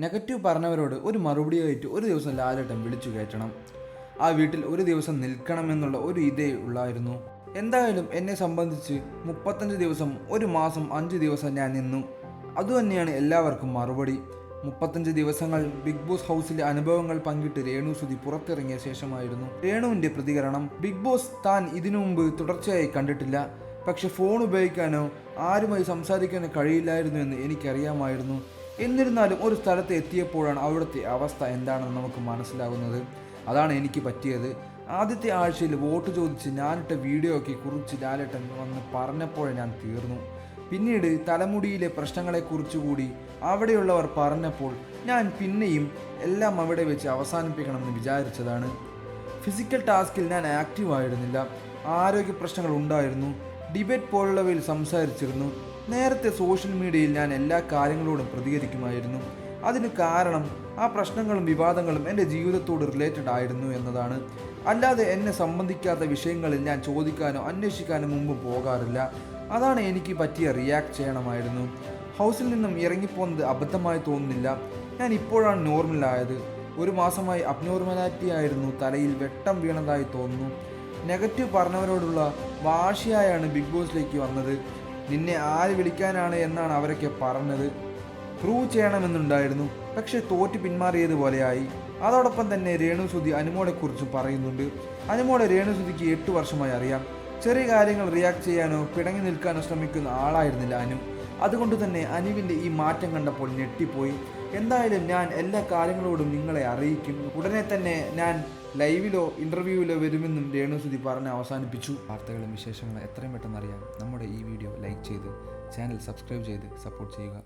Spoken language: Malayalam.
നെഗറ്റീവ് പറഞ്ഞവരോട് ഒരു മറുപടിയായിട്ട് ഒരു ദിവസം ലാലേട്ടൻ വിളിച്ചു കയറ്റണം. ആ വീട്ടിൽ ഒരു ദിവസം നിൽക്കണമെന്നുള്ള ഒരു ഇതേ ഉള്ളായിരുന്നു. എന്തായാലും എന്നെ സംബന്ധിച്ച് 35 ദിവസം, ഒരു മാസം 5 ദിവസം ഞാൻ നിന്നു. അതുതന്നെയാണ് എല്ലാവർക്കും മറുപടി. 35 ദിവസങ്ങൾ ബിഗ് ബോസ് ഹൗസിലെ അനുഭവങ്ങൾ പങ്കിട്ട് രേണു സുധി പുറത്തിറങ്ങിയ ശേഷമായിരുന്നു രേണുവിൻ്റെ പ്രതികരണം. ബിഗ് ബോസ് താൻ ഇതിനു മുമ്പ് തുടർച്ചയായി കണ്ടിട്ടില്ല. പക്ഷെ ഫോൺ ഉപയോഗിക്കാനോ ആരുമായി സംസാരിക്കാനോ കഴിയില്ലായിരുന്നു എന്ന് എനിക്കറിയാമായിരുന്നു. എന്നിരുന്നാലും ഒരു സ്ഥലത്ത് എത്തിയപ്പോഴാണ് അവിടുത്തെ അവസ്ഥ എന്താണെന്ന് നമുക്ക് മനസ്സിലാകുന്നത്. അതാണ് എനിക്ക് പറ്റിയത്. ആദ്യത്തെ ആഴ്ചയിൽ വോട്ട് ചോദിച്ച് ഞാനിട്ട വീഡിയോ ഒക്കെ കുറിച്ച് ലാലേട്ടൻ വന്ന് പറഞ്ഞപ്പോൾ ഞാൻ തീർന്നു. പിന്നീട് തലമുടിയിലെ പ്രശ്നങ്ങളെക്കുറിച്ച് കൂടി അവിടെയുള്ളവർ പറഞ്ഞപ്പോൾ ഞാൻ പിന്നെയും എല്ലാം അവിടെ വെച്ച് അവസാനിപ്പിക്കണമെന്ന് വിചാരിച്ചതാണ്. ഫിസിക്കൽ ടാസ്കിൽ ഞാൻ ആക്റ്റീവ് ആയിരുന്നില്ല. ആരോഗ്യ പ്രശ്നങ്ങൾ ഉണ്ടായിരുന്നു. ഡിബേറ്റ് പോലുള്ളവയിൽ സംസാരിച്ചിരുന്നു. നേരത്തെ സോഷ്യൽ മീഡിയയിൽ ഞാൻ എല്ലാ കാര്യങ്ങളോടും പ്രതികരിക്കുമായിരുന്നു. അതിന് കാരണം ആ പ്രശ്നങ്ങളും വിവാദങ്ങളും എൻ്റെ ജീവിതത്തോട് റിലേറ്റഡ് ആയിരുന്നു എന്നതാണ്. അല്ലാതെ എന്നെ സംബന്ധിക്കാത്ത വിഷയങ്ങളിൽ ഞാൻ ചോദിക്കാനോ അന്വേഷിക്കാനോ മുമ്പ് പോകാറില്ല. അതാണ് എനിക്ക് പറ്റിയ റിയാക്ട് ചെയ്യണമായിരുന്നു. ഹൗസിൽ നിന്നും ഇറങ്ങിപ്പോകുന്നത് അബദ്ധമായി തോന്നുന്നില്ല. ഞാൻ ഇപ്പോഴാണ് നോർമലായത്. ഒരു മാസമായി അബ്നോർമലാലിറ്റി ആയിരുന്നു. തലയിൽ വെട്ടം വീണതായി തോന്നുന്നു. നെഗറ്റീവ് പറഞ്ഞവരോടുള്ള വാശിയായാണ് ബിഗ് ബോസിലേക്ക് വന്നത്. നിന്നെ ആര് വിളിക്കാനാണ് എന്നാണ് അവരൊക്കെ പറഞ്ഞത്. പ്രൂവ് ചെയ്യണമെന്നുണ്ടായിരുന്നു. പക്ഷെ തോറ്റ് പിന്മാറിയതുപോലെയായി. അതോടൊപ്പം തന്നെ രേണു സുധി അനുമോളെക്കുറിച്ച് പറയുന്നുണ്ട്. അനുമോളെ രേണു സുധിക്ക് 8 വർഷമായി അറിയാം. ചെറിയ കാര്യങ്ങൾ റിയാക്ട് ചെയ്യാനോ പിണങ്ങി നിൽക്കാനോ ശ്രമിക്കുന്ന ആളായിരുന്നില്ല അനു. അതുകൊണ്ട് തന്നെ അനുവിൻ്റെ ഈ മാറ്റം കണ്ടപ്പോൾ ഞെട്ടിപ്പോയി. എന്തായാലും ഞാൻ എല്ലാ കാര്യങ്ങളോടും നിങ്ങളെ അറിയിക്കും. ഉടനെ തന്നെ ഞാൻ ലൈവിലോ ഇൻ്റർവ്യൂവിലോ വരുമെന്നും രേണു സുധി പറഞ്ഞ് അവസാനിപ്പിച്ചു. വാർത്തകളും വിശേഷങ്ങളും എത്രയും പെട്ടെന്ന് അറിയാം നമ്മുടെ ഈ വീഡിയോ ലൈക്ക് ചെയ്ത് ചാനൽ സബ്സ്ക്രൈബ് ചെയ്ത് സപ്പോർട്ട് ചെയ്യുക.